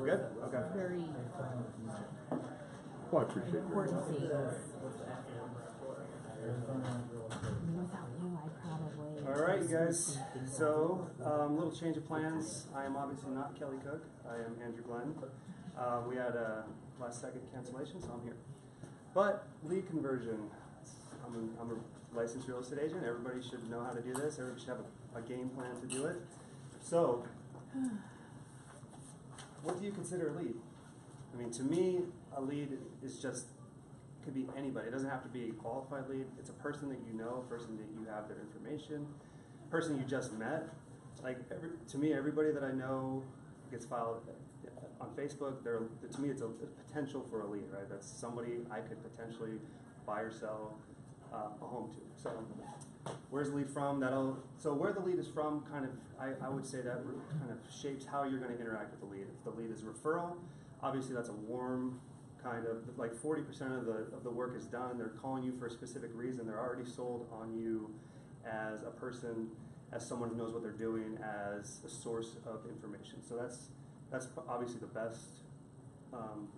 We're good? Okay. Very Well, I appreciate it. important things. Without you, I probably. All right, you guys. So, little change of plans. I am obviously not Kelly Cook. I am Andrew Glenn. We had a last-second cancellation, so I'm here. But lead conversion. I'm a licensed real estate agent. Everybody should know how to do this. Everybody should have a game plan to do it. So, what do you consider a lead? I mean, to me, a lead is just, could be anybody. It doesn't have to be a qualified lead. It's a person that you know, a person that you have their information, person you just met. Like, to me, everybody that I know gets filed on Facebook. To me, it's a potential for a lead, right? That's somebody I could potentially buy or sell a home to. So, where's the lead from? So where the lead is from, kind of, I would say that kind of shapes how you're going to interact with the lead. If the lead is referral, obviously that's a warm kind of, like 40% of the work is done. They're calling you for a specific reason. They're already sold on you as a person, as someone who knows what they're doing, as a source of information. So that's obviously the best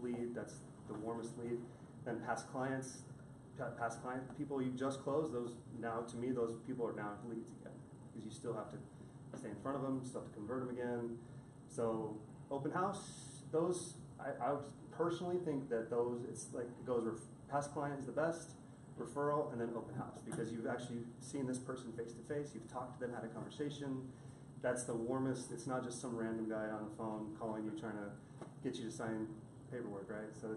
lead. That's the warmest lead. Then past client people you just closed, those now, to me, those people are now leads again, because you still have to stay in front of them, still have to convert them again. So open house, those, I would personally think that those, it's like, it goes, past client is the best, referral, and then open house, because you've actually seen this person face to face, you've talked to them, had a conversation. That's the warmest. It's not just some random guy on the phone calling you, trying to get you to sign paperwork, right? So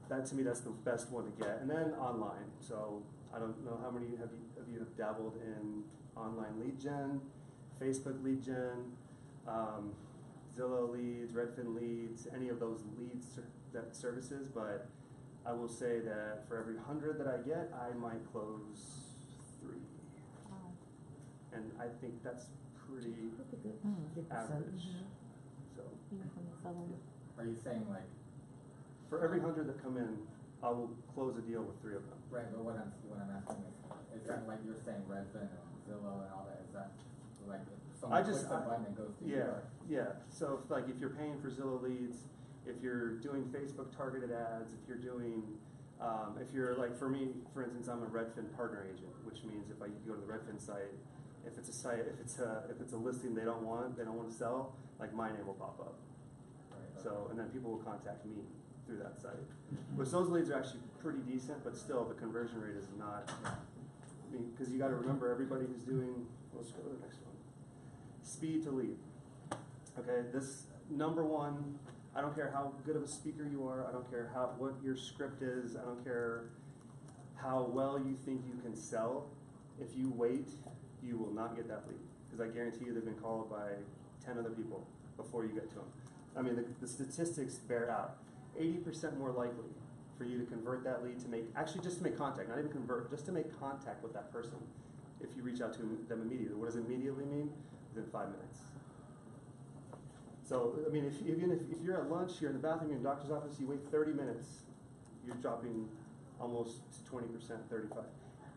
that, to me, that's the best one to get. And then online. So I don't know how many of you have dabbled in online lead gen, Facebook lead gen, Zillow leads, Redfin leads, any of those leads services. But I will say that for every 100 that I get, I might close 3. Wow. And I think that's pretty Good average. So Are you saying like, for every 100 that come in, I will close a deal with 3 of them. right, but what I'm asking is that like you're saying Redfin and Zillow and all that, is that like if someone clicks a button and goes to you? Yeah. So if you're paying for Zillow leads, if you're doing Facebook targeted ads, if you're doing, if you're like, for me, for instance, I'm a Redfin partner agent, which means if I go to the Redfin site, if it's a listing they don't want to sell, like my name will pop up. Right, So, and then people will contact me through that site. Which those leads are actually pretty decent, but still the conversion rate is not, because you got to remember everybody who's doing, let's go to the next one. Speed to lead. Okay, this number one, I don't care how good of a speaker you are, I don't care what your script is, I don't care how well you think you can sell. If you wait, you will not get that lead, because I guarantee you they've been called by 10 other people before you get to them. I mean, the statistics bear out. 80% more likely for you to convert that lead just to make contact, not even convert, just to make contact with that person if you reach out to them immediately. What does immediately mean? Within 5 minutes. So, I mean, even if you're at lunch, you're in the bathroom, you're in the doctor's office, you wait 30 minutes, you're dropping almost 20%, 35.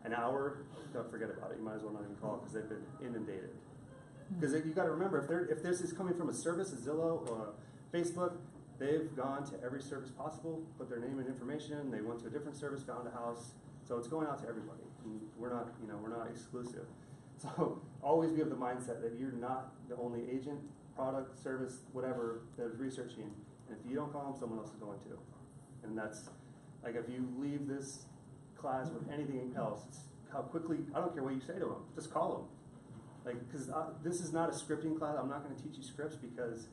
An hour, don't forget about it. You might as well not even call it, because they've been inundated. Because you got to remember, if this is coming from a service, a Zillow or a Facebook, they've gone to every service possible, put their name and information. They went to a different service, found a house. So it's going out to everybody. And we're not exclusive. So always be of the mindset that you're not the only agent, product, service, whatever that is researching. And if you don't call them, someone else is going to. And that's like, if you leave this class with anything else, it's how quickly. I don't care what you say to them. Just call them. Like, because this is not a scripting class. I'm not going to teach you scripts, because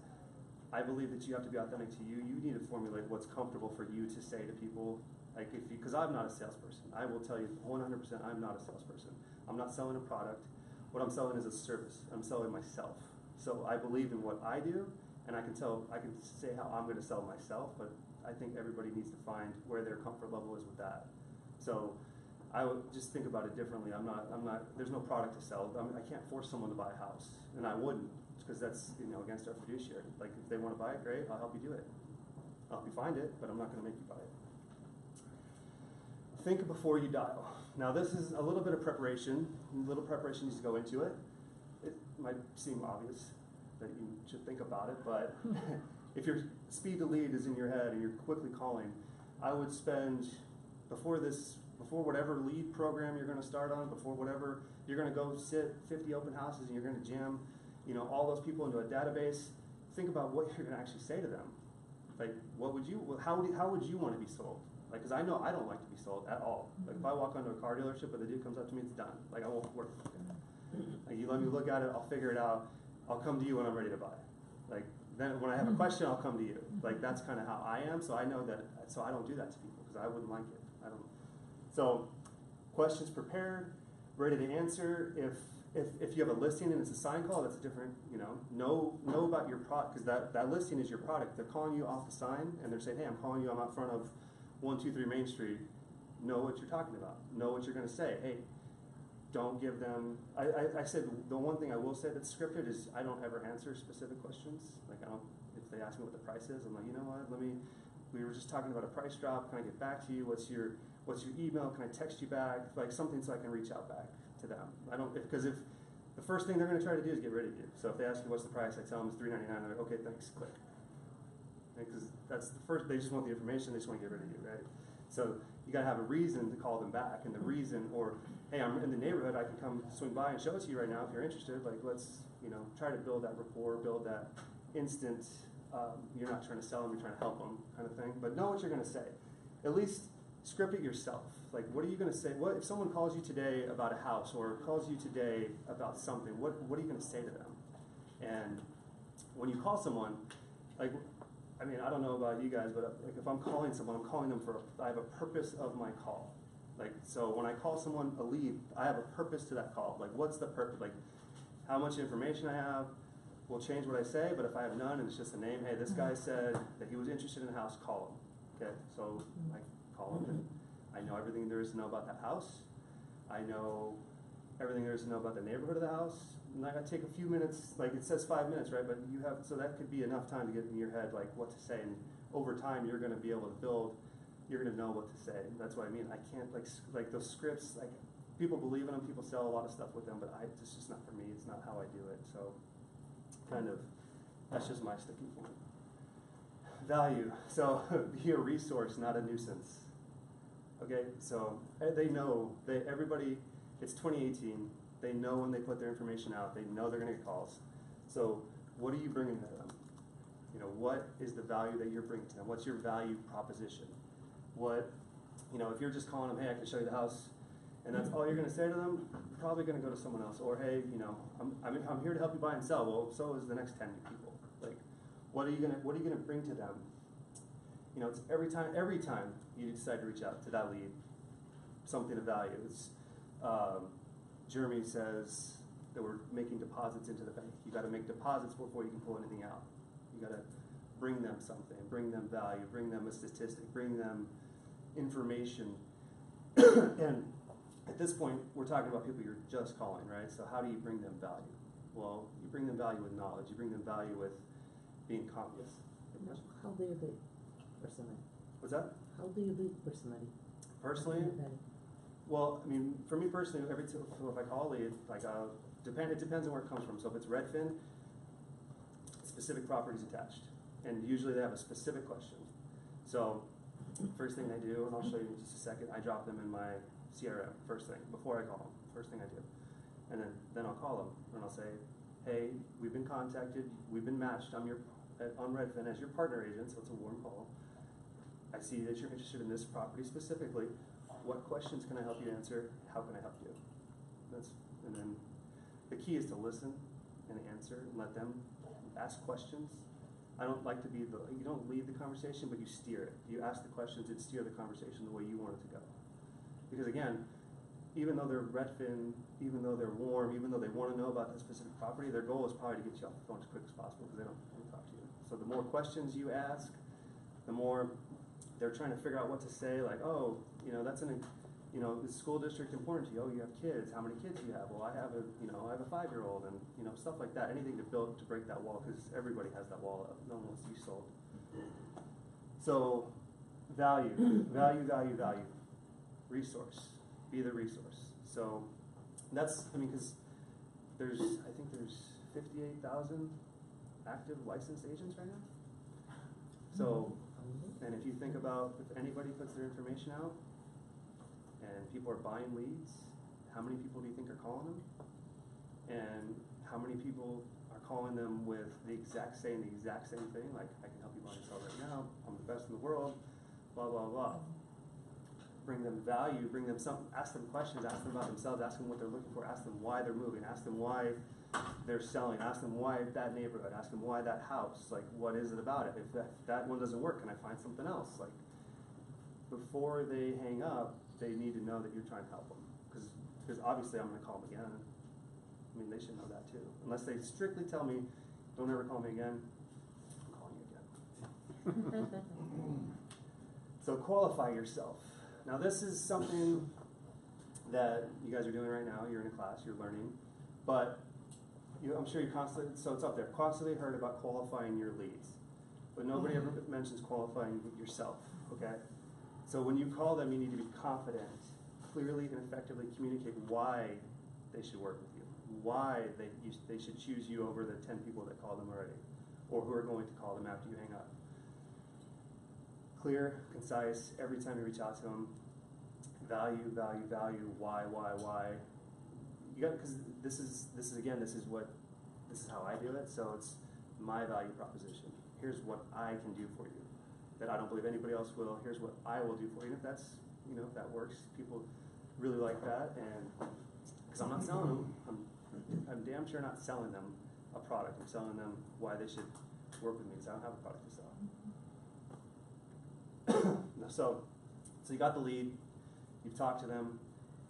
I believe that you have to be authentic to you. You need to formulate what's comfortable for you to say to people. Like, because I'm not a salesperson. I will tell you 100% I'm not a salesperson. I'm not selling a product. What I'm selling is a service. I'm selling myself. So I believe in what I do, and I can say how I'm going to sell myself, but I think everybody needs to find where their comfort level is with that. So I would just think about it differently. There's no product to sell. I can't force someone to buy a house, and I wouldn't, because that's against our fiduciary. Like, if they want to buy it, great, I'll help you do it. I'll help you find it, but I'm not going to make you buy it. Think before you dial. Now, this is a little bit of preparation. A little preparation needs to go into it. It might seem obvious that you should think about it, but if your speed to lead is in your head and you're quickly calling, I would spend before whatever lead program you're going to start on, before whatever you're going to go sit 50 open houses and you're going to jam, all those people into a database. Think about what you're going to actually say to them. Like, how would you want to be sold? Like, because I know I don't like to be sold at all. Like, if I walk onto a car dealership and the dude comes up to me, it's done. Like, I won't work. Like, you let me look at it, I'll figure it out. I'll come to you when I'm ready to buy. Like, then when I have a question, I'll come to you. Like, that's kind of how I am. So I know that. So I don't do that to people because I wouldn't like it. I don't. So, questions prepared, ready to answer. If you have a listing and it's a sign call, that's a different. Know about your product, because that listing is your product. They're calling you off the sign and they're saying, hey, I'm calling you. I'm out front of 123 Main Street. Know what you're talking about. Know what you're going to say. Hey, don't give them. I said the one thing I will say that's scripted is I don't ever answer specific questions. Like, I don't. If they ask me what the price is, I'm like, you know what? We were just talking about a price drop. Can I get back to you? What's your email? Can I text you back? Like something so I can reach out back to them. I don't, because if the first thing they're going to try to do is get rid of you. So if they ask you what's the price, I tell them it's $3.99. I'm like, okay, thanks, click. Because that's the first. They just want the information. They just want to get rid of you, right? So you got to have a reason to call them back, and the reason, or hey, I'm in the neighborhood. I can come swing by and show it to you right now if you're interested. Like, let's try to build that rapport, build that instant. You're not trying to sell them, you're trying to help them, kind of thing. But know what you're going to say. At least script it yourself. Like, what are you going to say? What if someone calls you today about a house or calls you today about something? What are you going to say to them? And when you call someone, like, I mean, I don't know about you guys, but like if I'm calling someone, I'm calling them I have a purpose of my call. Like, so when I call someone a lead, I have a purpose to that call. Like, what's the purpose? Like, how much information I have will change what I say, but if I have none and it's just a name, hey, this guy said that he was interested in a house, call him. Okay, so I call him and I know everything there is to know about that house. I know everything there is to know about the neighborhood of the house. And I gotta take a few minutes, like it says 5 minutes, right? But so that could be enough time to get in your head, like what to say. And over time, you're gonna be able to build, you're gonna know what to say. And that's what I mean. I can't, like those scripts, like people believe in them, people sell a lot of stuff with them, but it's just not for me. It's not how I do it. So kind of, that's just my sticking point. Value. So be a resource, not a nuisance. Okay, so they know, everybody, it's 2018, they know when they put their information out, they know they're going to get calls. So what are you bringing to them? What is the value that you're bringing to them? What's your value proposition? What, if you're just calling them, hey, I can show you the house, and that's all you're going to say to them, you're probably going to go to someone else. Or, hey, I'm here to help you buy and sell. Well, so is the next 10 people. Like, what are you going to bring to them? It's every time you decide to reach out to that lead, something of value. Jeremy says that we're making deposits into the bank. You got to make deposits before you can pull anything out. You got to bring them something, bring them value, bring them a statistic, bring them information. And at this point, we're talking about people you're just calling, right? So how do you bring them value? Well, you bring them value with knowledge. You bring them value with being confident. How do you lead personally? What's that? How do you lead personally? Personally? Well, I mean, for me personally, so if I call a lead, like it depends on where it comes from. So if it's Redfin, specific properties attached, and usually they have a specific question. So first thing I do, and I'll show you in just a second, I drop them in my CRM first thing before I call them. First thing I do, and then I'll call them and I'll say, hey, we've been contacted, we've been matched. I'm on Redfin as your partner agent, so it's a warm call. I see that you're interested in this property specifically. What questions can I help you answer? How can I help you? And then the key is to listen and answer and let them ask questions. I don't like to be you don't lead the conversation, but you steer it. You ask the questions and steer the conversation the way you want it to go. Because again, even though they're Redfin, even though they're warm, even though they want to know about that specific property, their goal is probably to get you off the phone as quick as possible because they don't want to talk to you. So the more questions you ask, the more they're trying to figure out what to say, like, oh, that's the school district important to you. Oh, you have kids. How many kids do you have? Well, I have a 5-year-old, and stuff like that. Anything to break that wall, because everybody has that wall up. No one wants to be sold. So, value. Resource. Be the resource. So, because I think there's 58,000 active licensed agents right now. So, and if you think about if anybody puts their information out and people are buying leads, how many people do you think are calling them? And how many people are calling them with the exact same thing, like, I can help you buy and sell right now, I'm the best in the world, blah, blah, blah. Bring them value, bring them something, ask them questions, ask them about themselves, ask them what they're looking for, ask them why they're moving, ask them why they're selling, ask them why that neighborhood, ask them why that house, like, what is it about it? If that one doesn't work, can I find something else? Like, before they hang up, they need to know that you're trying to help them. Because obviously I'm gonna call them again. I mean, they should know that too. Unless they strictly tell me, don't ever call me again, I'm calling you again. So qualify yourself. Now this is something that you guys are doing right now. You're in a class, you're learning, but I'm sure you constantly, so it's up there, constantly heard about qualifying your leads, but nobody ever mentions qualifying yourself, okay? So when you call them, you need to be confident, clearly and effectively communicate why they should work with you, why they should choose you over the 10 people that called them already, or who are going to call them after you hang up. Clear, concise, every time you reach out to them. Value, value, value, why. You got, because this is how I do it, so it's my value proposition. Here's what I can do for you that I don't believe anybody else will. Here's what I will do for you. And if that's, if that works, people really like that, and because I'm not selling them, I'm damn sure not selling them a product. I'm selling them why they should work with me, because I don't have a product to sell. So you got the lead, you've talked to them,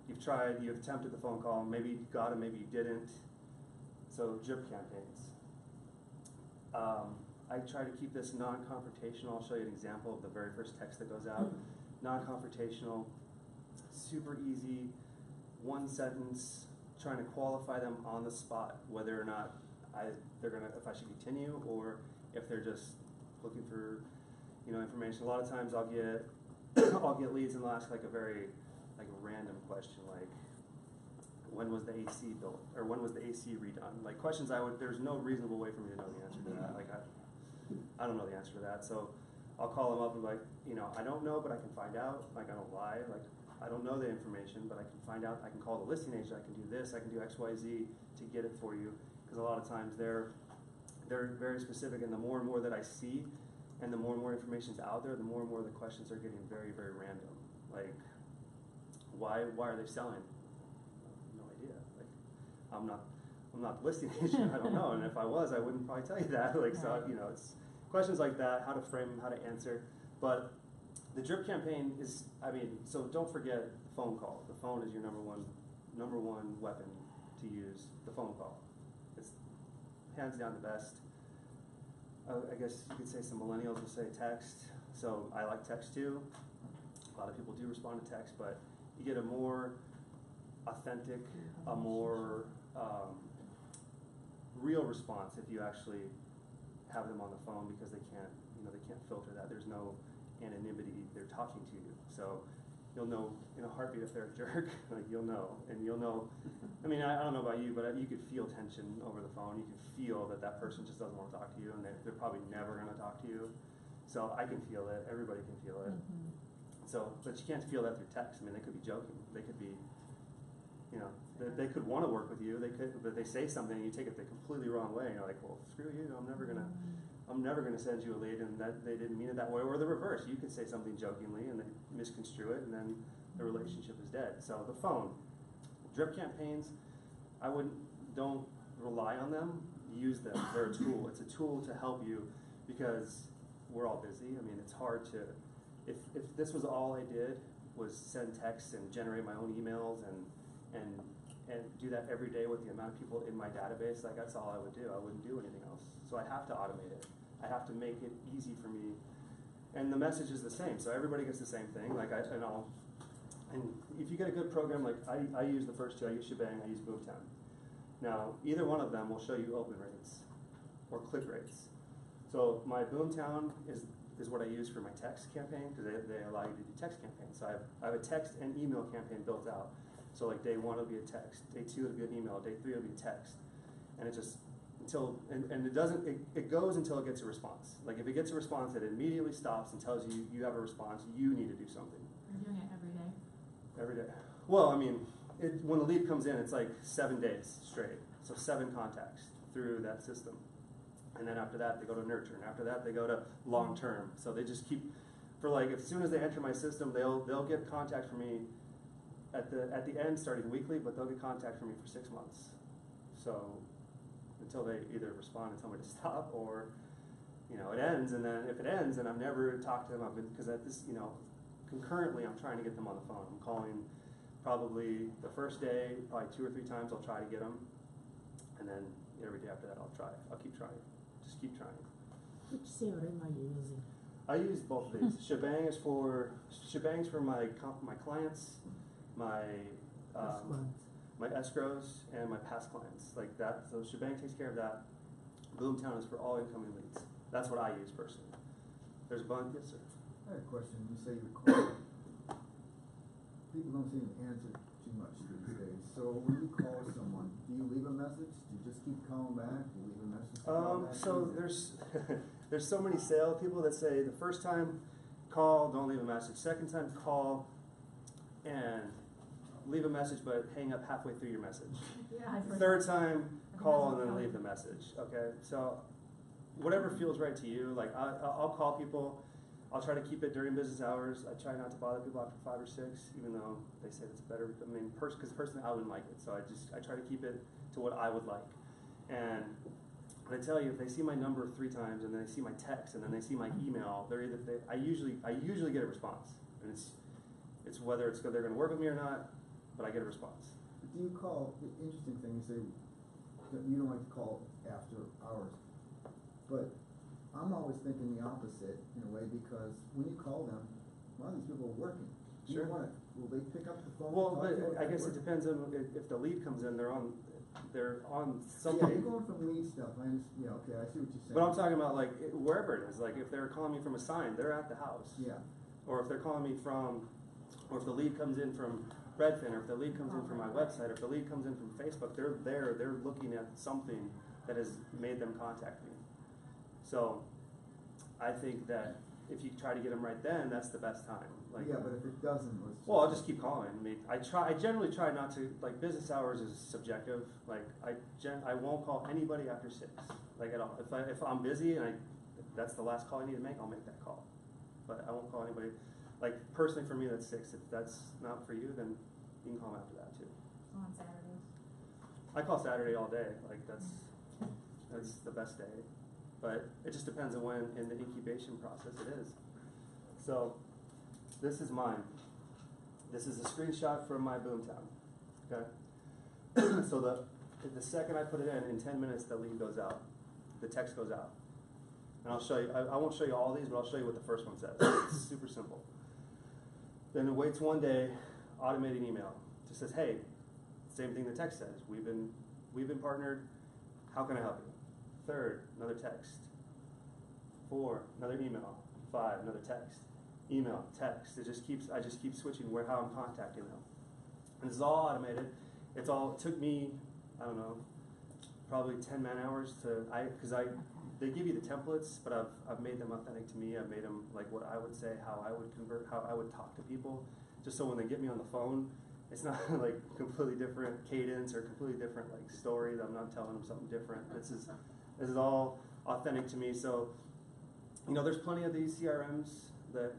you've attempted the phone call, maybe you got them, maybe you didn't. So drip campaigns. I try to keep this non-confrontational. I'll show you an example of the very first text that goes out. Non-confrontational, super easy, one sentence, trying to qualify them on the spot, whether or not if I should continue or if they're just looking for information. A lot of times I'll get leads and they'll ask like a very random question, like when was the AC built, or when was the AC redone? Like questions there's no reasonable way for me to know the answer to that. Like I don't know the answer to that, so I'll call them up and I don't know, but I can find out. Like I don't lie. Like I don't know the information, but I can find out. I can call the listing agent. I can do this. I can do X, Y, Z to get it for you. Because a lot of times they're very specific, and the more and more that I see, and the more and more information's out there, the more and more the questions are getting very, very random. Like, why are they selling? No idea. Like, I'm not the listing agent. I don't know. And if I was, I wouldn't probably tell you that. Like, so it's questions like that, how to frame them, how to answer. But the drip campaign is, so don't forget the phone call. The phone is your number one weapon to use. The phone call. It's hands down the best. I guess you could say some millennials will say text, so I like text too. A lot of people do respond to text, but you get a more authentic, a more real response if you actually have them on the phone, because they can't filter that. There's no anonymity. They're talking to you, so you'll know in a heartbeat if they're a jerk. Like you'll know, and you'll know. I don't know about you, but you could feel tension over the phone. You could feel that person just doesn't want to talk to you, and they're probably never going to talk to you. So I can feel it. Everybody can feel it. Mm-hmm. So, but you can't feel that through text. They could be joking. They could be, they could want to work with you. They could, but they say something and you take it the completely wrong way. And you're like, well, screw you. I'm never gonna send you a lead, and that they didn't mean it that way. Or the reverse. You could say something jokingly and they misconstrue it, and then the relationship is dead. So the phone, drip campaigns, don't rely on them. Use them. They're a tool. It's a tool to help you, because we're all busy. It's hard to. If this was all I did was send texts and generate my own emails and do that every day with the amount of people in my database, like that's all I would do. I wouldn't do anything else. So I have to automate it. I have to make it easy for me. And the message is the same, so everybody gets the same thing. And if you get a good program, like I use the first two, I use Shebang, I use Boomtown. Now, either one of them will show you open rates or click rates. So my Boomtown is what I use for my text campaign, because they allow you to do text campaigns. So I have a text and email campaign built out. So like day 1 will be a text, day 2 will be an email, day 3 will be a text. And and it doesn't, it goes until it gets a response. Like if it gets a response, it immediately stops and tells you, you have a response, you need to do something. You're doing it every day? Every day. Well, I mean, when the lead comes in, it's like 7 days straight. So 7 contacts through that system. And then after that, they go to nurture. And after that, they go to long term. So they just keep, for like, as soon as they enter my system, they'll get contact from me at the end, starting weekly, but they'll get contact from me for 6 months. So until they either respond and tell me to stop, or it ends. And then if it ends, then I've never talked to them. Because at this, concurrently, I'm trying to get them on the phone. I'm calling probably the first day, probably 2 or 3 times. I'll try to get them, and then every day after that, I'll try. I'll keep trying. Just keep trying. Which CRM are you using? I use both of these. Shebang's for my clients, my Response. my escrows, and my past clients, like that. So Shebang takes care of that. Boomtown is for all incoming leads. That's what I use personally. There's a bunch. Yes, sir. I had a question. You say you call. People don't seem to answer too much these days. So when you call someone, do you leave a message? Do you just keep calling back? Do you leave a message? To call back? So there's so many sales people that say the first time call, don't leave a message. Second time call and leave a message, but hang up halfway through your message. Yeah, I've heard Third that. time call and then leave the message. Okay, so whatever feels right to you. Like I'll call people. I'll try to keep it during business hours. I try not to bother people after 5 or 6, even though they say it's better. I mean, because personally I wouldn't like it. So I try to keep it to what I would like. And I tell you, if they see my number 3 times and then they see my text and then they see my email, I usually get a response. And it's whether they're going to work with me or not, but I get a response. Do you call? The interesting thing, you say that you don't like to call after hours, but I'm always thinking the opposite in a way, because when you call them, a lot of these people are working. Do Sure. you want to? Will they pick up the phone? Well, and talk to you but I while guess they're it depends on if the lead comes in, they're on Yeah, something. you're going from lead stuff. Yeah, okay, I see what you're saying. But I'm talking about like wherever it is. Like if they're calling me from a sign, they're at the house. Yeah. Or if they're calling me from, or if the lead comes in from Redfin, or if the lead comes in from my website, or if the lead comes in from Facebook, they're there. They're looking at something that has made them contact me. So I think that if you try to get them right then, that's the best time. Like, yeah, but if it doesn't, well, I'll just keep calling. I mean, I generally try not to, like, business hours is subjective. Like, I won't call anybody after 6, like at all. If I'm busy and that's the last call I need to make, I'll make that call. But I won't call anybody. Like, personally for me, that's 6. If that's not for you, then you can call them after that too. So on Saturdays. I call Saturday all day. Like, that's the best day. But it just depends on when in the incubation process it is. So this is mine. This is a screenshot from my Boomtown. Okay. So the second I put it in 10 minutes, the lead goes out. The text goes out. And I'll show you. I won't show you all these, but I'll show you what the first one says. It's super simple. Then it waits 1 day, automated email. Just says, hey, same thing the text says. We've been partnered. How can I help you? 3rd, another text. 4, another email. 5, another text. Email, text. I just keep switching how I'm contacting them. And this is all automated. It took me, I don't know, probably 10 man hours they give you the templates, but I've made them authentic to me. I've made them like what I would say, how I would convert, how I would talk to people, just so when they get me on the phone, it's not like completely different cadence or completely different like story that I'm not telling them something different. This is all authentic to me. So, there's plenty of these CRMs that,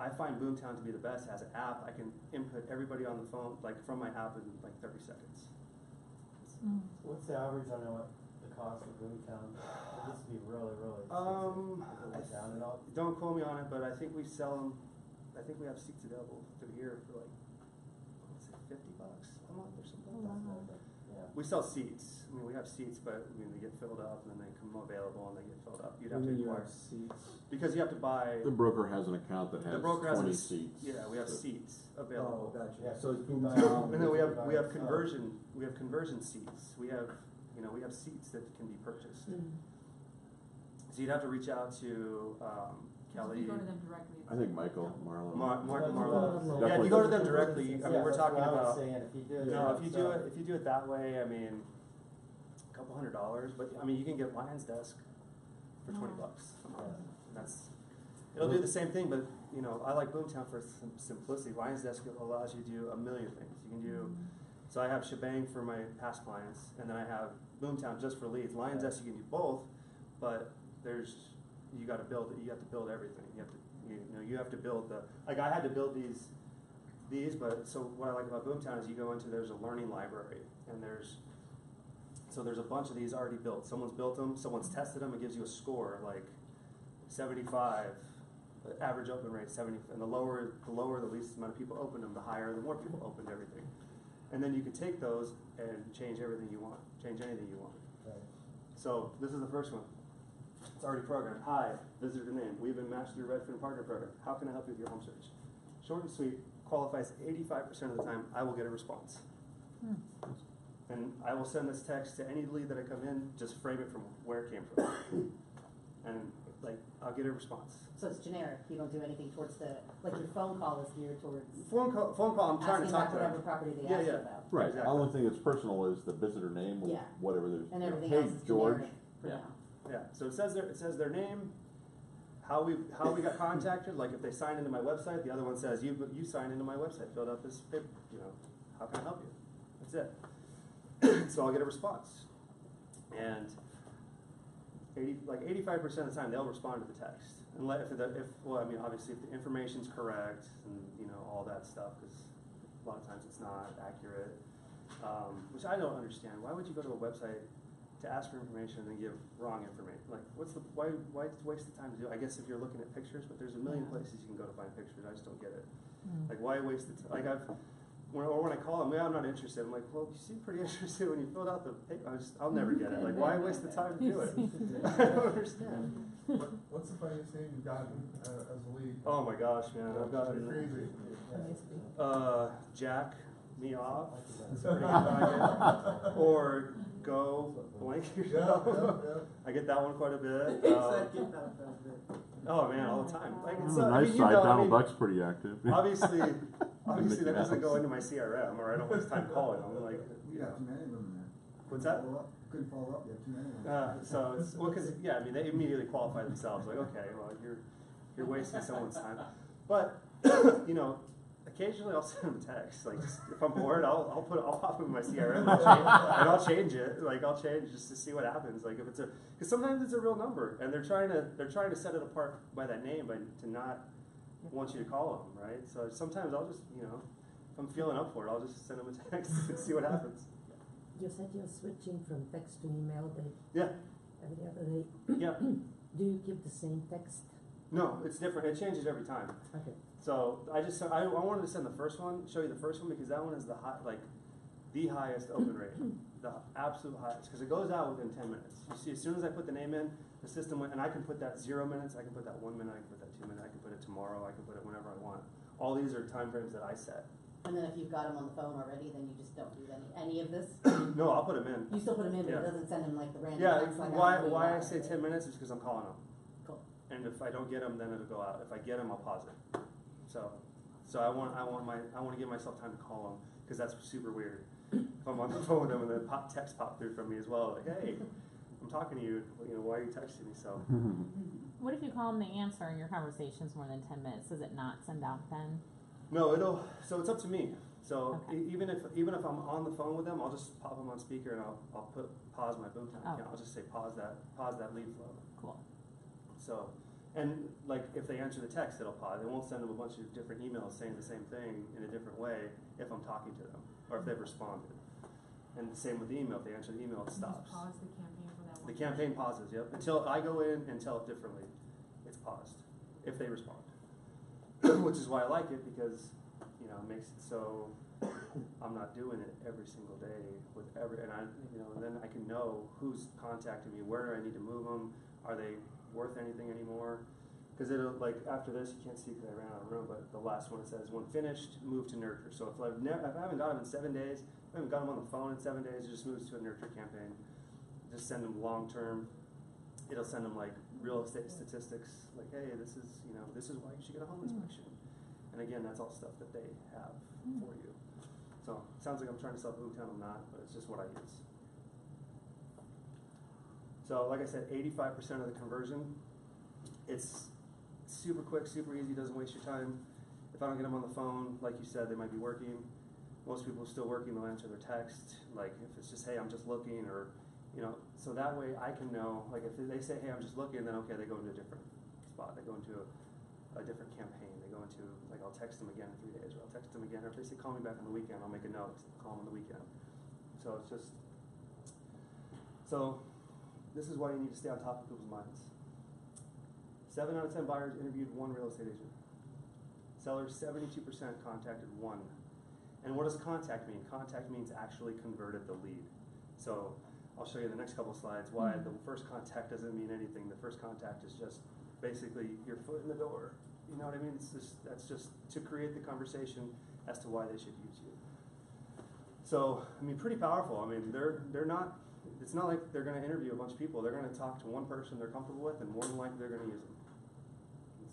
I find Boomtown to be the best. As an app, I can input everybody on the phone, like from my app in like 30 seconds. What's the average on what the cost of Boomtown? It used to be really, really expensive. Is it like down at all? Don't quote me on it, but I think we sell them. I think we have seats available through here for like, let's say $50 a month or something like that. Yeah. We sell seats. I mean, we have seats, but they get filled up and then they come available and they get filled up. You'd have to acquire seats. because you have to buy. The broker has an account that has The broker has 20 a seats. Yeah, we have seats available. Oh, gotcha. Yeah, So so it's it's Boomtown. And then we have conversion. We have conversion seats. We have seats that can be purchased. So you'd have to reach out to Kelly. You go to them directly. I think Michael Marlowe. Marlo. Yeah, if Definitely you go to does. them directly, I mean, we're talking about. Saying, if you do it, No, if you do it that way, I mean, a couple $100, but I mean, you can get Lions Desk for $20. That's, it'll do the same thing, but you know, I like Boomtown for simplicity. Lions Desk allows you to do a million things. You can do, so I have Shebang for my past clients, and then I have Boomtown just for leads. Lions Desk, you can do both, but you got to build it. You have to build everything. You have to build like I had to build these, but so what I like about Boomtown is you go into, there's a learning library, and there's a bunch of these already built. Someone's built them, someone's tested them, it gives you a score like 75, average open rate 70, and the lower the least amount of people opened them, the higher, the more people opened everything. And then you can take those and change everything you want, change anything you want. Right. So this is the first one. It's already programmed. Hi, visitor name. We've been matched through Redfin Partner Program. How can I help you with your home search? Short and sweet, qualifies 85% of the time. I will get a response. And I will send this text to any lead that I come in, just frame it from where it came from. And like, I'll get a response. So it's generic, you don't do anything towards like your phone call is geared towards Phone call, I'm trying to talk to whatever them. property they Yeah, ask you yeah. about. Right, Exactly. the only thing that's personal is the visitor name or Yeah. whatever there's. And everything Hey, else is George. generic for Yeah. now. Yeah, so it says their name, how we got contacted, like if they signed into my website, the other one says, you signed into my website, filled out this paper, you know, how can I help you? That's it. So I'll get a response. And 85% of the time they'll respond to the text. Well, I mean, obviously if the information's correct and, you know, all that stuff, because a lot of times it's not accurate, which I don't understand. Why would you go to a website to ask for information and then give wrong information? Like, why waste the time to do it? I guess if you're looking at pictures, but there's a million places you can go to find pictures. I just don't get it. Like, why waste the time? Like, when I call them, I'm not interested. I'm like, well, you seem pretty interested when you filled out the paper. I'll never get it. Like, why waste the time to do it? I don't understand. What's the funniest name you've gotten as a lead? Oh my gosh, man, I've gotten Crazy. Jack me off, or go blank yourself. I get that one quite a bit. Oh man, all the time. Like, it's, On the I nice mean, side, I Donald mean, Duck's pretty active. obviously that doesn't go Mouse. into my CRM, or I don't waste time calling them. Like, You got too many of them in there. what's that? Couldn't follow up, you have too many of them. So it's, well, because yeah, I mean, they immediately qualify themselves. Like, okay, well, you're wasting someone's time. But you know, occasionally I'll send them a text. Like, just, if I'm bored, I'll pop them in my CRM and I'll change it. Like, I'll change just to see what happens. Like, if it's because sometimes it's a real number, and they're trying to set it apart by that name, but to not want you to call them, right? So sometimes I'll just, you know, if I'm feeling up for it, I'll just send them a text and see what happens. You said you're switching from text to email Yeah, every other day. yeah. Do you keep the same text? No, it's different. It changes every time. Okay. So I wanted to send the first one, show you the first one, because that one is the highest open rate, the absolute highest, because it goes out within 10 minutes. You see, as soon as I put the name in, the system went, and I can put that 0 minutes, I can put that 1 minute, I can put that 2 minutes, I can put it tomorrow, I can put it whenever I want. All these are time frames that I set. And then if you've got them on the phone already, then you just don't do any of this? No, I'll put them in. You still put them in, but Yeah. it doesn't send them like the random Yeah, text like why I say 10 minutes is because I'm calling them. Cool. And if I don't get them, then it'll go out. If I get them, I'll pause it. So I want to give myself time to call them, because that's super weird. If I'm on the phone with them and then text pop through from me as well, like, hey, I'm talking to you. You know, why are you texting me? So What if you call them, they answer, and your conversation's more than 10 minutes? Does it not send out then? no, so it's up to me. So Okay. even if I'm on the phone with them, I'll just pop them on speaker and I'll pause my Boomtown account. I'll just say pause that lead flow. Cool. So, and like if they answer the text, it'll pause. It won't send them a bunch of different emails saying the same thing in a different way if I'm talking to them or if they've responded. And the same with the email. If they answer the email, it You stops. Just pause the campaign for that one. The campaign pauses, yep. Until I go in and tell it differently, it's paused if they respond. Which is why I like it, because you know, it makes it so I'm not doing it every single day with and then I can know who's contacting me, where do I need to move them, are they worth anything anymore? Because it'll, like, after this, you can't see because I ran out of room, but the last one, it says, when finished, move to nurture. So if I haven't got them in 7 days, I haven't got them on the phone in 7 days, it just moves to a nurture campaign. Just send them long term. It'll send them like real estate statistics, like, hey, this is why you should get a home inspection. And again, that's all stuff that they have for you. So it sounds like I'm trying to sell Boomtown, I'm not, but it's just what I use. So like I said, 85% of the conversion, it's super quick, super easy, doesn't waste your time. If I don't get them on the phone, like you said, they might be working. Most people are still working, they'll answer their text. Like if it's just, hey, I'm just looking, or, you know, so that way I can know, like if they say, hey, I'm just looking, then okay, they go into a different spot. They go into a different campaign. They go into, like I'll text them again in 3 days, or I'll text them again, or if they say call me back on the weekend, I'll make a note, call them on the weekend. So it's just, so this is why you need to stay on top of people's minds. 7 out of 10 buyers interviewed 1 real estate agent. Sellers, 72% contacted 1. And what does contact mean? Contact means actually converted the lead. So I'll show you in the next couple slides why the first contact doesn't mean anything. The first contact is just basically your foot in the door. You know what I mean? It's just, that's just to create the conversation as to why they should use you. So, I mean, pretty powerful. I mean, they're not, it's not like they're going to interview a bunch of people. They're going to talk to one person they're comfortable with, and more than likely they're going to use them.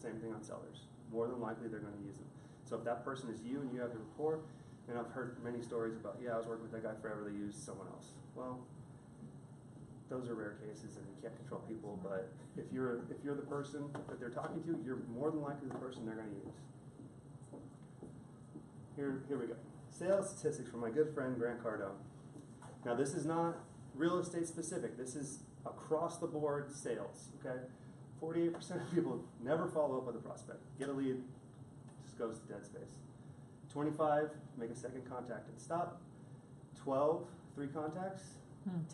Same thing on sellers. More than likely they're going to use them. So if that person is you and you have the rapport, and I've heard many stories about, yeah, I was working with that guy forever, they used someone else. Well, those are rare cases and you can't control people, but if you're the person that they're talking to, you're more than likely the person they're going to use. Here we go. Sales statistics from my good friend Grant Cardone. Now this is not real estate specific. This is across the board sales, okay? 48% of people never follow up with a prospect. Get a lead, just goes to dead space. 25, make a second contact and stop. 12, 3 contacts.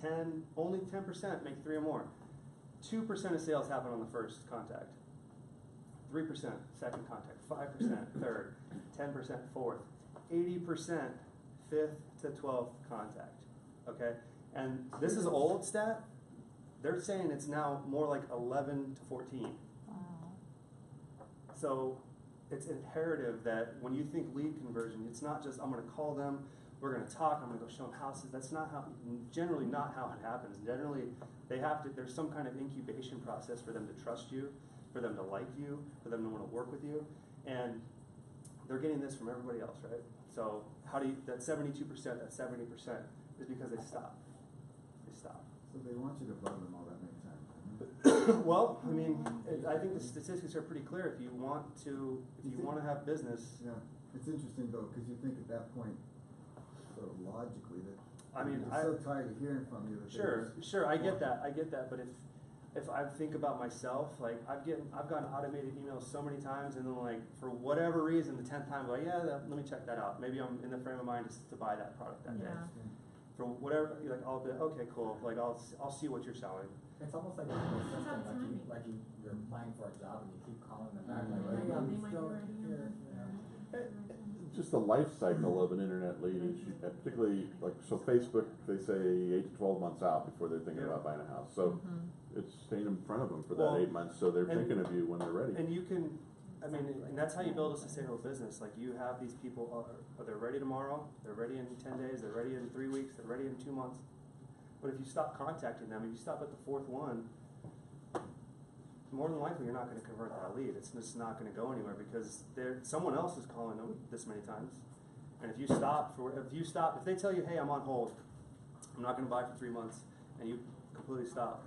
10, only 10% make 3 or more. 2% of sales happen on the first contact. 3% second contact. 5% third. 10% fourth. 80% 5th to 12th contact. Okay? And this is old stat. They're saying it's now more like 11 to 14. Wow. So it's imperative that when you think lead conversion, it's not just I'm going to call them, we're going to talk, I'm going to go show them houses. That's not how, generally not how it happens. Generally, they have to, there's some kind of incubation process for them to trust you, for them to like you, for them to want to work with you. And they're getting this from everybody else, right? So how do you, that 72%, that 70% is because they stop. They stop. So they want you to bug them all that many times. Well, I mean, I think the statistics are pretty clear. If you want to have business. Yeah, it's interesting though, because you think at that point, sort of logically, that I mean, they're so tired of hearing from you. That Sure, I get that, but if I think about myself, like I've gotten automated emails so many times, and then like for whatever reason, the 10th time, I'm like, yeah, let me check that out. Maybe I'm in the frame of mind to buy that product that day. For whatever, like I'll be okay, cool. Like I'll see what you're selling. It's almost like you're persistent, you're applying for a job and you keep calling them back, like, hey, I'm still here. Just the life cycle of an internet lead is, particularly like, so Facebook, they say 8 to 12 months out before they're thinking about buying a house. So it's staying in front of them for that 8 months, so they're thinking of you when they're ready. And you can, I mean, and that's how you build a sustainable business. Like you have these people, they're ready tomorrow, they're ready in 10 days, they're ready in 3 weeks, they're ready in 2 months. But if you stop contacting them, if you stop at the 4th one, more than likely you're not going to convert that lead. It's just not going to go anywhere because someone else is calling them this many times. And if they tell you, hey, I'm on hold, I'm not going to buy for 3 months, and you completely stop,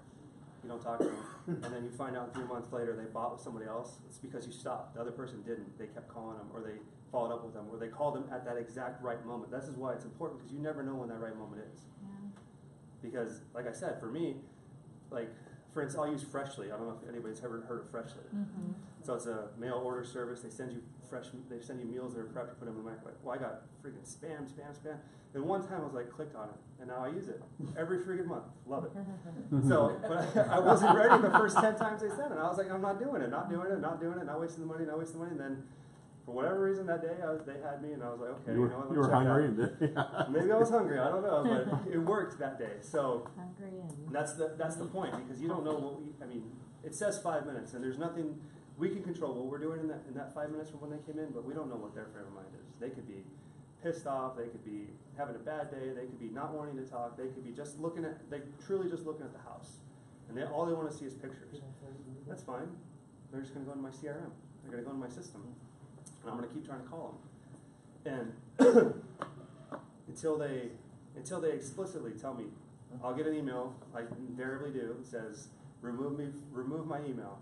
you don't talk to them, and then you find out 3 months later they bought with somebody else, it's because you stopped. The other person didn't. They kept calling them, or they followed up with them, or they called them at that exact right moment. This is why it's important, because you never know when that right moment is. Because, like I said, for me, like, for instance, I'll use Freshly. I don't know if anybody's ever heard of Freshly. So it's a mail order service. They send you meals that are prepped to put them in the microwave. Well, I got freaking spam. Then one time I was like, clicked on it, and now I use it every freaking month. Love it. So, but I wasn't ready the first 10 times they sent it. I was like, I'm not doing it, not wasting the money, And then, for whatever reason that day, they had me, and I was like, okay, you were hungry. Maybe I was hungry. I don't know, but it worked that day. So Hungry and that's the point, because you don't know what it says 5 minutes, and there's nothing we can control what we're doing in that 5 minutes from when they came in, but we don't know what their frame of mind is. They could be pissed off. They could be having a bad day. They could be not wanting to talk. They could be truly just looking at the house, and all they want to see is pictures. That's fine. They're just going to go into my CRM. They're going to go into my system. And I'm going to keep trying to call them, and until they explicitly tell me, I'll get an email, I invariably do, it says, remove my email,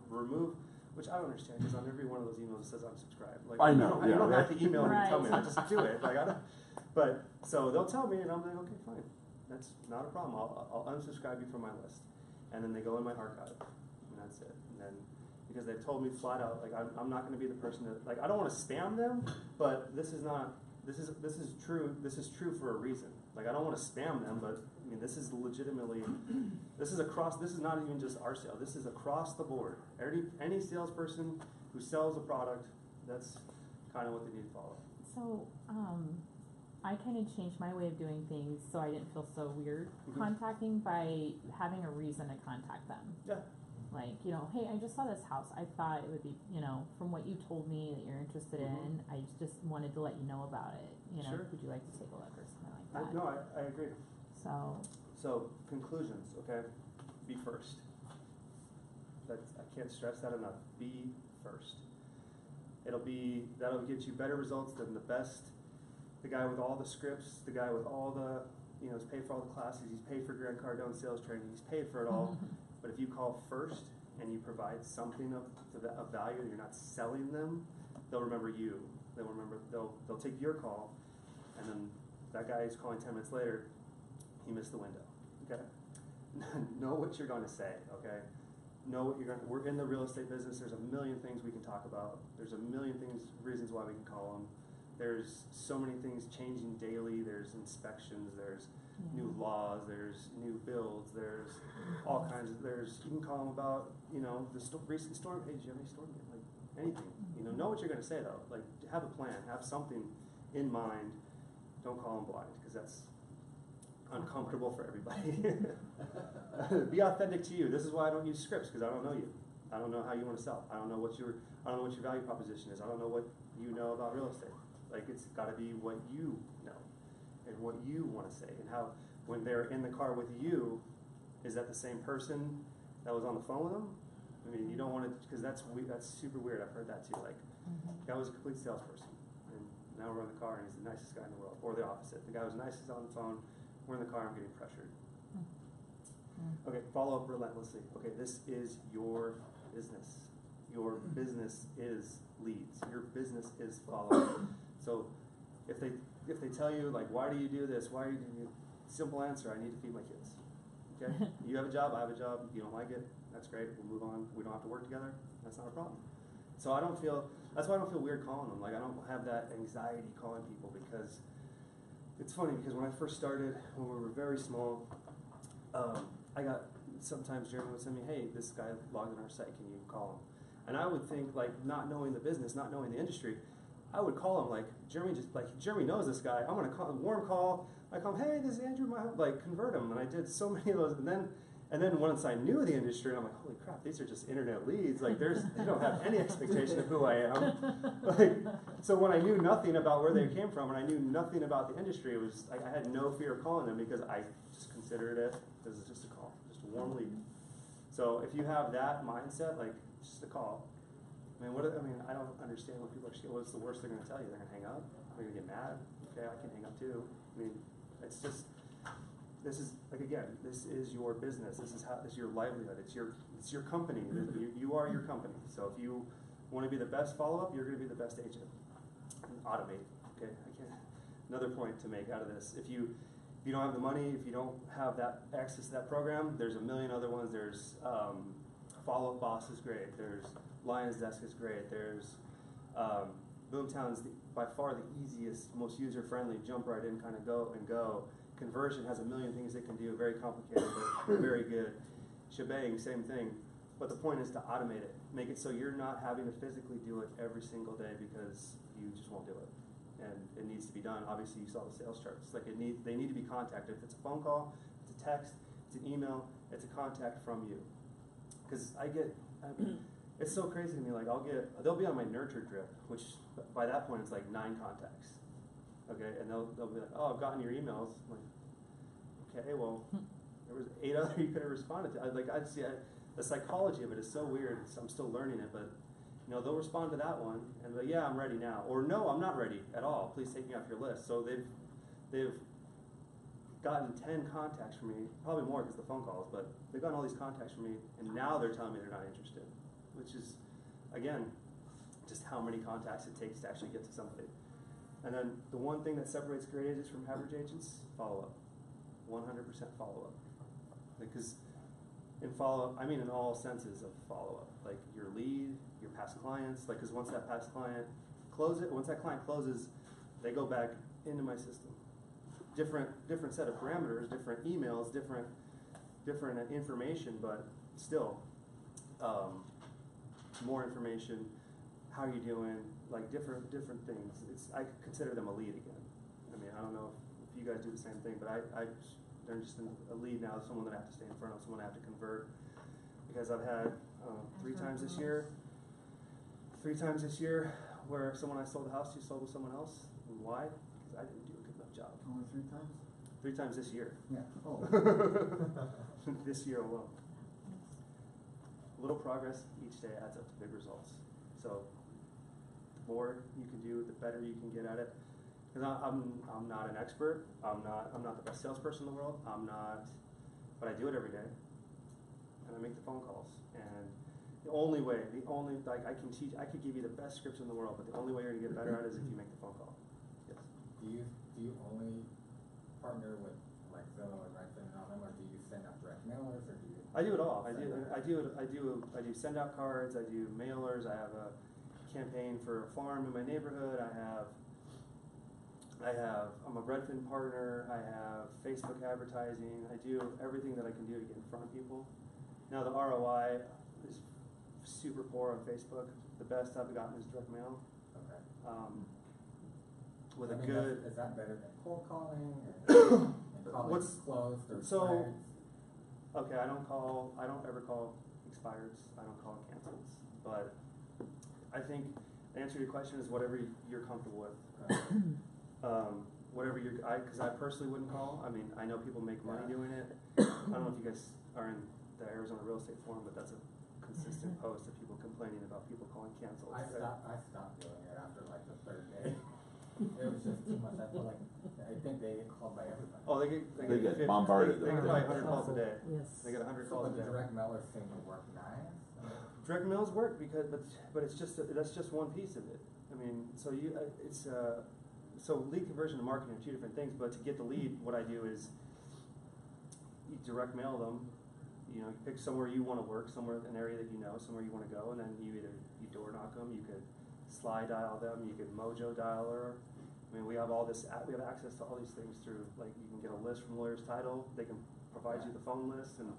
which I don't understand, because on every one of those emails it says unsubscribe. Like, I know, you don't yeah, have to email me and tell me, I Right. just do it, like, I don't, but, so they'll tell me, and I'm like, okay, fine, that's not a problem, I'll unsubscribe you from my list. And then they go in my archive, and that's it, and then, because they've told me flat out, like, I'm not gonna be the person that, like, I don't wanna spam them, but this is true for a reason. Like, I don't wanna spam them, but, I mean, this is legitimately, this is not even just our sale, this is across the board. Any salesperson who sells a product, that's kinda what they need to follow. So, I kind of changed my way of doing things so I didn't feel so weird Mhm. contacting by having a reason to contact them. Yeah. Like, hey, I just saw this house. I thought it would be, from what you told me that you're interested Mhm. in, I just wanted to let you know about it. Sure. Would you like to take a look or something like that? No, I agree. So, Conclusions, okay? Be first. I can't stress that enough. Be first. That'll get you better results than the guy with all the scripts, the guy with all the, he's paid for all the classes, he's paid for Grant Cardone sales training, he's paid for it all. But if you call first and you provide something of value and you're not selling them, they'll remember you. They'll take your call, and then that guy is calling 10 minutes later, he missed the window, okay? Know what you're gonna say, okay? We're in the real estate business, there's a million things we can talk about. There's a million reasons why we can call them. There's so many things changing daily, there's inspections, there's new laws, there's new builds, there's all kinds of, you can call them about, the recent storm, hey, did you have any storm? Like, anything, know what you're gonna say though. Like, have a plan, have something in mind. Don't call them blind, because that's uncomfortable for everybody. Be authentic to you. This is why I don't use scripts, because I don't know you. I don't know how you want to sell. I don't know what your value proposition is. I don't know what you know about real estate. Like, it's got to be what you know and what you want to say, and how when they're in the car with you, is that the same person that was on the phone with them? I mean, you don't want to, because that's super weird. I've heard that too. Like, that was a complete salesperson, and now we're in the car and he's the nicest guy in the world, or the opposite. The guy was nicest on the phone. We're in the car. I'm getting pressured. Okay, follow up relentlessly. Okay, this is your business. Your business is leads. Your business is follow-up. So if they tell you, like, why do you do this? Why are you doing it? Simple answer, I need to feed my kids. Okay? You have a job, I have a job. You don't like it, that's great. We'll move on. We don't have to work together. That's not a problem. So that's why I don't feel weird calling them. Like, I don't have that anxiety calling people, because it's funny, because when I first started, when we were very small, sometimes Jeremy would send me, hey, this guy logged on our site, can you call him? And I would think, like, not knowing the business, not knowing the industry, I would call him, like, Jeremy knows this guy, I'm gonna call him, warm call, I call him, hey, this is Andrew, convert him, and I did so many of those, and then once I knew the industry, I'm like, holy crap, these are just internet leads, like, they don't have any expectation of who I am. Like, so when I knew nothing about where they came from, and I knew nothing about the industry, it was like, I had no fear of calling them, because I just considered it as just a call, just a warm lead. So if you have that mindset, like, just a call. I don't understand what people are saying. What's the worst they're going to tell you? They're going to hang up? Are you going to get mad? Okay, I can hang up too. I mean, it's just, this is your business. This is your livelihood. It's your company. You are your company. So if you want to be the best follow-up, you're going to be the best agent. And automate. Okay, another point to make out of this. If you don't have the money, if you don't have that access to that program, there's a million other ones. There's Follow-Up Boss is great. There's Lion's Desk is great. There's Boomtown's by far the easiest, most user-friendly, jump right in, kind of go. Conversion has a million things it can do, very complicated, but very good. Shebang, same thing. But the point is to automate it. Make it so you're not having to physically do it every single day, because you just won't do it. And it needs to be done. Obviously, you saw the sales charts. Like, they need to be contacted. If it's a phone call, it's a text, it's an email, it's a contact from you. Because it's so crazy to me, like, they'll be on my nurture drip, which by that point it's like 9 contacts. Okay, and they'll be like, oh, I've gotten your emails. I'm like, okay, well, there was 8 other you could have responded to. The psychology of it is so weird. I'm still learning it, but they'll respond to that one and be like, yeah, I'm ready now, or no, I'm not ready at all. Please take me off your list. So they've gotten 10 contacts from me, probably more because the phone calls, but they've gotten all these contacts from me, and now they're telling me they're not interested, which is, again, just how many contacts it takes to actually get to somebody. And then the one thing that separates great agents from average agents, follow-up. 100% follow-up. Because in follow-up, I mean in all senses of follow-up, like your lead, your past clients, like, because once that past client once that client closes, they go back into my system. Different set of parameters, different emails, different information, but still, more information. How are you doing? Like different things. I consider them a lead again. I mean, I don't know if you guys do the same thing, but they're just a lead now. Someone that I have to stay in front of, someone I have to convert. Because I've had 3 times this year. 3 times this year where someone I sold the house to sold with someone else. And why? Because I didn't do a good enough job. Only 3 times? 3 times this year. Yeah. Oh. This year alone. Little progress each day adds up to big results. So the more you can do, the better you can get at it. Because I'm not an expert. I'm not the best salesperson in the world. But I do it every day, and I make the phone calls. And the only like I could give you the best scripts in the world, but the only way you're gonna get better at it is if you make the phone call. Yes. Do you only partner with like Zillow and Redfin and all them, or do you send out direct mailers, or do you? I do it all. I do send out cards. I do mailers. I have a campaign for a farm in my neighborhood. I'm a Redfin partner. I have Facebook advertising. I do everything that I can do to get in front of people. Now the ROI is super poor on Facebook. The best I've gotten is direct mail. Okay. With I a mean, good. Is that better than cold calling? And calling What's closed or so? expired? Okay, I don't ever call expireds. I don't call cancels. But I think the answer to your question is whatever you're comfortable with. Whatever because I personally wouldn't call. I mean, I know people make money doing it. I don't know if you guys are in the Arizona Real Estate Forum, but that's a consistent post of people complaining about people calling cancels. I stopped doing it after like the 3rd day. It was just too much. I feel like I think they get called by everybody. Oh, they get 50 bombarded. They get probably 100 calls a day. Yes. They get 100 So, calls but a the day. direct mailers seem to work nice. Direct mails work because, but it's just that's just one piece of it. I mean, so so lead conversion and marketing are 2 different things. But to get the lead, what I do is you direct mail them. You know, you pick somewhere you want to work, an area that you know, somewhere you want to go, and then you door knock them. You could slide dial them. You could Mojo dialer. I mean, we have we have access to all these things through, like, you can get a list from Lawyer's Title. They can provide you the phone list and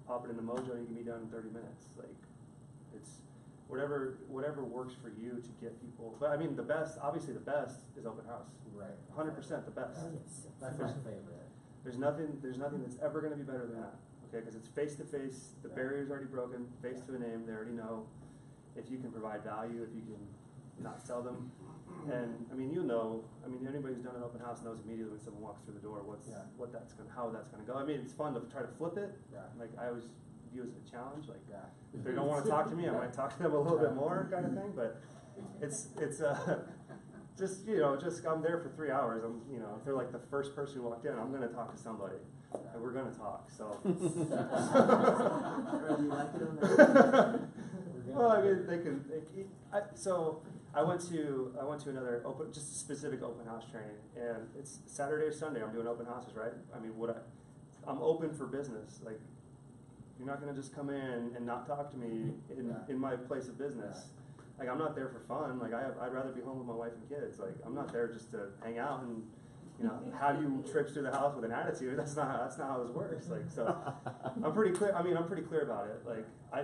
pop it in the Mojo, and you can be done in 30 minutes. Like, it's whatever works for you to get people. But I mean, obviously the best is open house. Right. 100% the best. Yes. That's my favorite. There's nothing that's ever going to be better than that. Okay, because it's face to face. The barrier's already broken. Face to a name. They already know if you can provide value, if you can not sell them. And I mean, anybody who's done an open house knows immediately when someone walks through the door how that's gonna go. I mean, it's fun to try to flip it. Yeah. Like, I always view it as a challenge. Like, Yeah. if they don't want to talk to me, I might talk to them a little bit more, kind of thing. But it's just I'm there for 3 hours. If they're like the first person who walked in, I'm gonna talk to somebody, and we're gonna talk. So. Whether you like it or not. Well, I mean, so I went to another just a specific open house training, and it's Saturday or Sunday. I'm doing open houses, right? I mean, I'm open for business. Like, you're not gonna just come in and not talk to me in my place of business. Like, I'm not there for fun. Like, I'd rather be home with my wife and kids. Like, I'm not there just to hang out and have you trip through the house with an attitude. That's not how this works. Like, so I'm pretty clear. I mean, I'm pretty clear about it. Like, I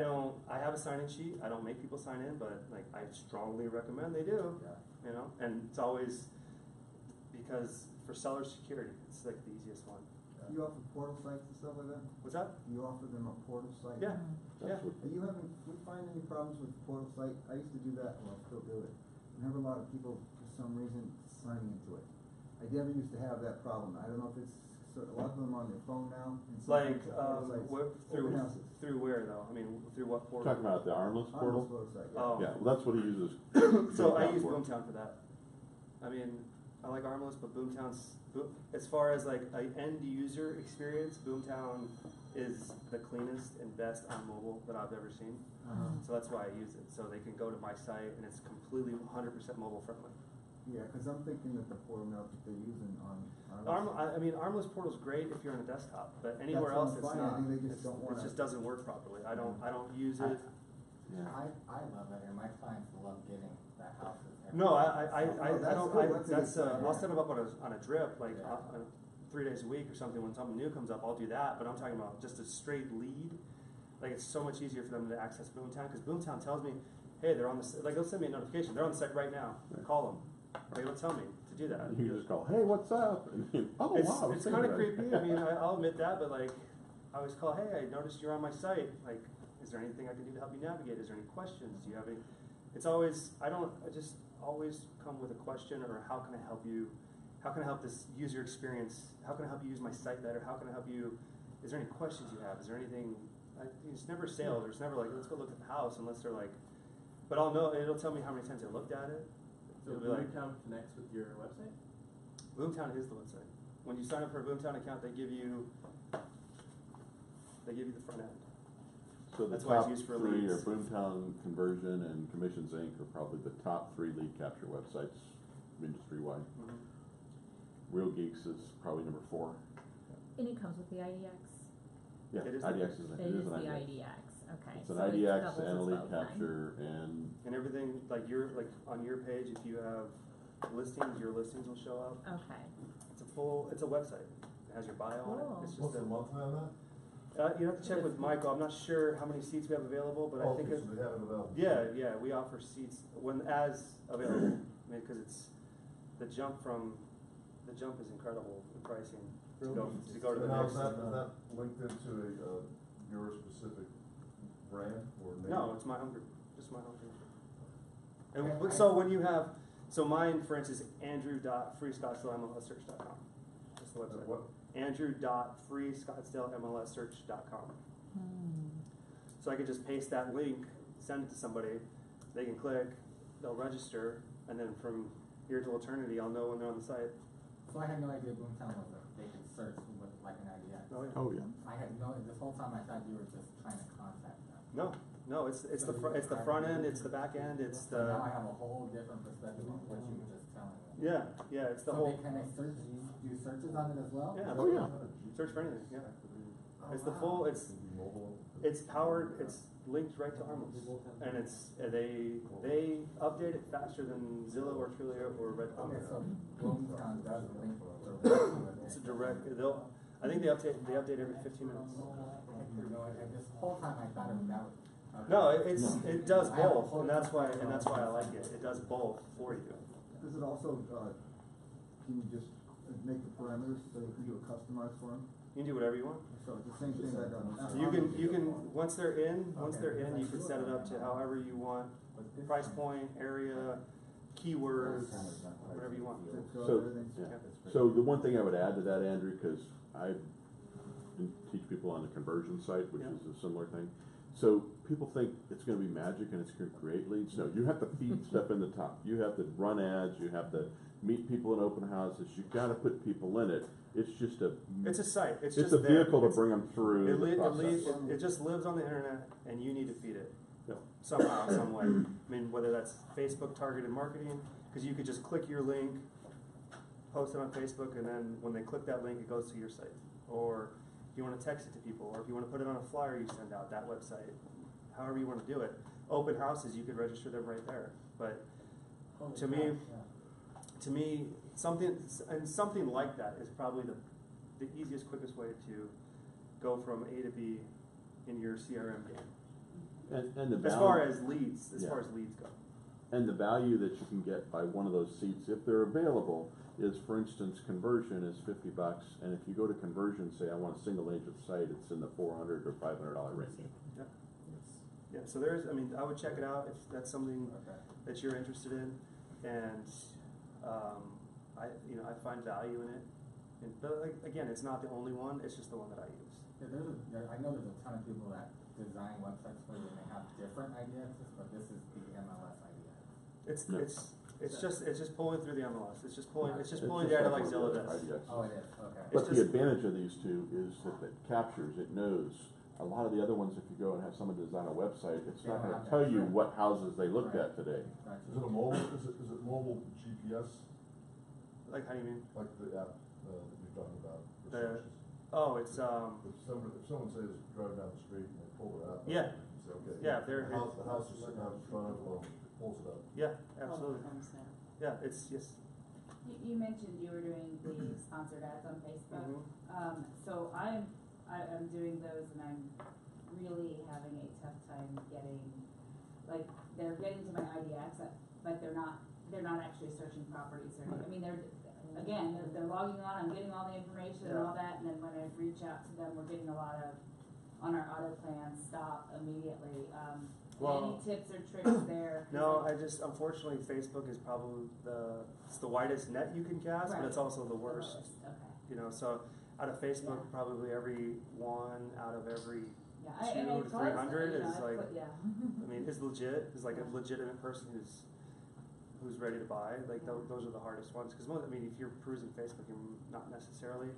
have a sign-in sheet. I don't make people sign in, but like, I strongly recommend they do. Yeah. And it's always because for seller security, it's like the easiest one. You offer portal sites and stuff like that? What's that? You offer them a portal site? Yeah. Yeah. Are you find any problems with the portal site? I used to do that, well, I still do it. I have a lot of people, for some reason, running into it. I never used to have that problem. I don't know if it's, a lot of them on their phone now. And Like, open houses. through where though? I mean, through what portal? Talking about the Armless portal? Armless portal site, yeah. Oh. Yeah, well, that's what he uses. So I use for. Boomtown for that. I mean, I like Armless, but as far as like an end user experience, Boomtown is the cleanest and best on mobile that I've ever seen. So that's why I use it. So they can go to my site and it's completely 100% mobile friendly. Yeah, cause I'm thinking that the portal now that they're using on. I mean, Armless Portal's great if you're on a desktop, but anywhere That's what else I'm it's finding. I not. think they just don't It wanna- just doesn't work properly. I don't use it. Yeah. I love it, and my clients love getting the houses. No, I Oh, that's don't, cool. That's a that's, good plan. I'll set them up on a drip, like, Yeah. 3 days a week or something, when something new comes up, I'll do that, but I'm talking about just a straight lead. Like, it's so much easier for them to access Boomtown, cause Boomtown tells me, hey, they're on the, like, they'll send me a notification, they're on the site right now, Right. call them. They'll tell me to do that. You can just call, hey, what's up? And oh, It's, wow. it's think kinda about it. creepy, I mean, I'll admit that, but like, I always call, hey, I noticed you're on my site, like, is there anything I can do to help you navigate, is there any questions, do you have any, it's always, I just always come with a question, or how can I help you, how can I help this user experience, how can I help you use my site better, how can I help you, is there any questions you have, is there anything, it's never sales, or it's never like, let's go look at the house, unless they're like, but I'll know, it'll tell me how many times they looked at it. So It'll be like, Boomtown connects with your website? Boomtown is the website. When you sign up for a Boomtown account, they give you the front end. So the That's why it's top used for three are leads. Boomtown, Conversion, and Commissions Inc. are probably the top 3 lead capture websites industry-wide. Mhm. Real Geeks is probably number 4. And it comes with the IDX. Yeah, It is IDX is It an is the IDX. IDX, okay. It's an so it IDX doubles and a as lead both then. capture and And everything, like on your page, if you have listings, your listings will show up. Okay, It's a website. It has your bio on Cool. it. It's just What's the monthly on that? you have to check with Michael. I'm not sure how many seats we have available, but I think Okay, so they have it available. yeah, we offer seats as available. I mean, because the jump is incredible in pricing to go to the And now next. is that linked into your specific brand or name? No, it's my home group, just my home group. And so when you have, so mine, for instance, andrew.freescottsdalemlssearch.com. That's the website. What? andrew.freescottsdalemlssearch.com. So I could just paste that link, send it to somebody, they can click, they'll register, and then from here till eternity, I'll know when they're on the site. So I had no idea Boomtown was they could search with like an IDX. Oh, yeah. oh yeah. I had no, this whole time I thought you were just trying to contact them. No, it's the front end, it's the back end, it's So now I the, have a whole different perspective on what you were just telling me. yeah, it's the So whole, can they search, do searches on it as well? yeah, Oh, yeah. search for anything, yeah. Oh, It's the wow. full, Mobile. it's powered, it's linked right to Armless, and it's, they update it faster than Zillow or Twilio or Redfin. Okay, so Boomtown does link to It's a direct, I think they update every 15 minutes. And this whole time I thought it was that. Okay. No, it does I have a both, whole and that's why different I like it. It does both for you. Does it also, can you just make the parameters so you can do a customized form? You can do whatever you want. So it's the same thing that, You can, once they're in, you can set it up to however you want, price point, area, keywords, whatever you want. So, yeah. So the one thing I would add to that, Andrew, because I teach people on the conversion site, which Yeah. is a similar thing. So people think it's going to be magic and it's going to create leads. No, you have to feed stuff in the top. You have to run ads. You have to meet people in open houses. You've got to put people in it. It's just It's a site. It's it's just a there. vehicle to It's- bring them through It, the li- process. it just lives on the internet, and you need to feed it Yep. somehow, some way. I mean, whether that's Facebook targeted marketing, because you could just click your link, post it on Facebook, and then when they click that link, it goes to your site. Or if you want to text it to people, or if you want to put it on a flyer you send out, that website. However you want to do it. Open houses, you could register them right there. But Holy to crap, me, yeah. something like that is probably the easiest, quickest way to go from A to B in your CRM game. And the As value, far as leads go. and the value that you can get by one of those seats, if they're available, is, for instance, conversion is $50, and if you go to conversion, say I want a single agent site, it's in the $400 or $500 range. Yeah. Yeah, so I would check it out if that's something Okay. that you're interested in, and I find value in it. But like, again, it's not the only one; it's just the one that I use. Yeah, I know there's a ton of people that design websites for you and they have different IDXs, but this is the MLS IDX. It's Yeah. It's just pulling through the MLS, it's just pulling data like Zillow does. IDX. Oh, it is, okay. It's But the just- advantage of these two is that it captures, it knows. A lot of the other ones, if you go and have someone design a website, it's not gonna tell you what houses they looked at today. Gotcha. Is it a mobile, is it mobile GPS, Like, how do you mean? like the app, that you're talking about? for The- searches? Oh, it's, If someone says driving down the street and they pull their app. up, Yeah. you can say, okay. Yeah, if they're- The house is sitting out in front of, well, it pulls it up. yeah, Oh, absolutely, yeah, it's, yes. You mentioned you were doing the sponsored ads on Facebook. Mhm. So I'm doing those and I'm really having a tough time getting, like, they're getting to my IDX, but they're not actually searching properties or anything. I mean, they're logging on, I'm getting all the information and all that, and then when I reach out to them, we're getting a lot of, on our auto plan, stop immediately. Well- Any tips or tricks there? 'Cause No, unfortunately, Facebook is probably it's the widest net you can cast, but it's Right. also the worst. Okay. You know, so out of Facebook, Yeah. probably every one out of every, Yeah, 200 to 300 is like, yeah. I mean, is legit, is like a legitimate person who's ready to buy. Like those are the hardest ones, because I mean, if you're perusing Facebook, you're not necessarily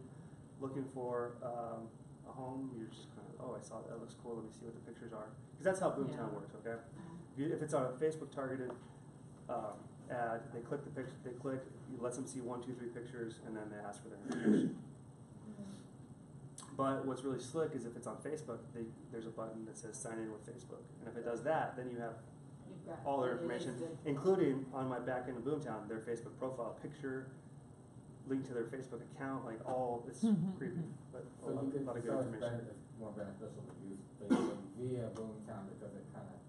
looking for a home. You're just kind of, oh, I saw that looks cool. Let me see what the pictures are, because that's how Boomtown Yeah. works. Okay, if it's on a Facebook targeted ad, they click the picture, you let them see 1, 2, 3 pictures, and then they ask for their information. But what's really slick is if it's on Facebook, there's a button that says sign in with Facebook, and if it does that, then you have You've got all their it is information, good. including on my back end of Boomtown, their Facebook profile picture, link to their Facebook account, like all, it's creepy, but So a you could, lot of so good it's information. more beneficial to use Facebook via Boomtown because it kind of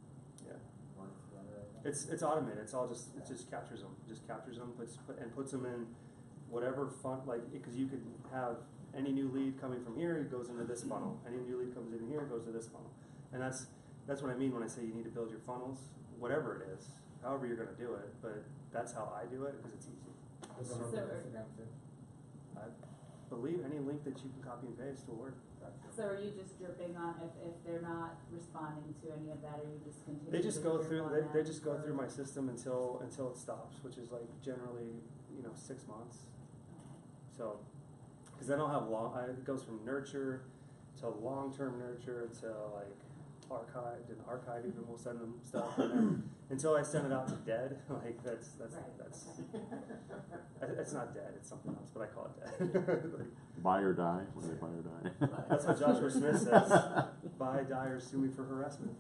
Yeah, works together, I guess. it's automated. It just captures them, puts them in whatever font, like, because you could have any new lead coming from here, it goes into this funnel. Any new lead comes in here, it goes to this funnel, and that's what I mean when I say you need to build your funnels, whatever it is, however you're going to do it. But that's how I do it because it's easy. Does it work with Instagram too? I believe any link that you can copy and paste will work. So are you just dripping on, if they're not responding to any of that, or you just continue They just to go drip through. on They them just go for- through my system until it stops, which is like generally 6 months. So, because then I'll have it goes from nurture to long-term nurture to like archived, and archive even will send them stuff, and then, until I send it out to dead. Like that's it's not dead. It's something else, but I call it dead. Like, Buy or die, when they buy or die. that's what Joshua Smith says. Buy, die, or sue me for harassment.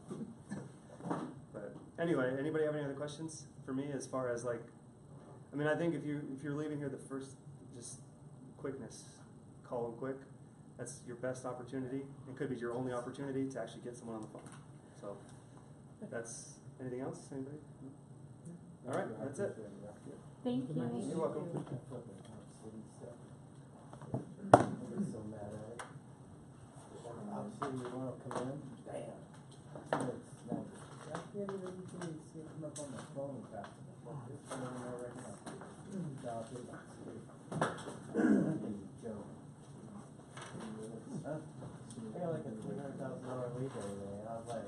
But anyway, anybody have any other questions for me as far as like, I mean, I think if you're leaving here, the first, just quickness, call them quick. That's your best opportunity. It could be your only opportunity to actually get someone on the phone. So that's, anything else? Anybody? All right, that's it. Thank you. You're welcome. I'm so mad at it. Obviously, you wanna come in, damn. I can't even come up on my phone fast enough. Just coming in there right now. Dial it in. Joke. I got like a $300,000 lead every day, and I was like,